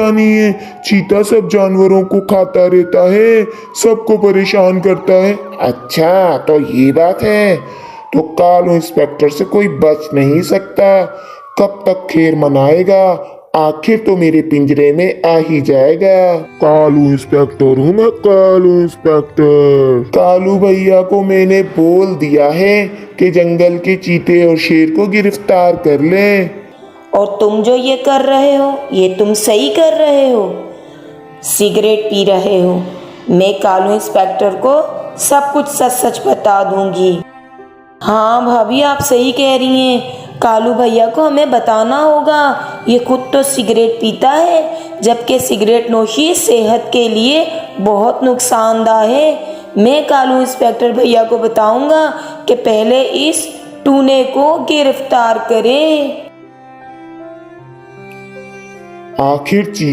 नहीं है। चीता सब जानवरों को खाता रहता है, सबको परेशान करता है। अच्छा तो ये बात है, तो कालू इंस्पेक्टर से कोई बच नहीं सकता। कब तक खैर मनाएगा, आखिर तो मेरे पिंजरे में आ ही जाएगा। कालू इंस्पेक्टर हूँ मैं, कालू इंस्पेक्टर। कालू भैया को मैंने बोल दिया है कि जंगल के चीते और शेर को गिरफ्तार कर ले। और तुम जो ये कर रहे हो, ये तुम सही कर रहे हो? सिगरेट पी रहे हो। मैं कालू इंस्पेक्टर को सब कुछ सच सच बता दूंगी। हाँ भाभी, आप सही कह रही हैं। कालू भैया को हमें बताना होगा। ये खुद तो सिगरेट पीता है, जबकि सिगरेट नोशी सेहत के लिए बहुत नुकसानदायक है। मैं कालू इंस्पेक्टर भैया को बताऊंगा कि पहले इस टूने को गिरफ्तार करें। आखिर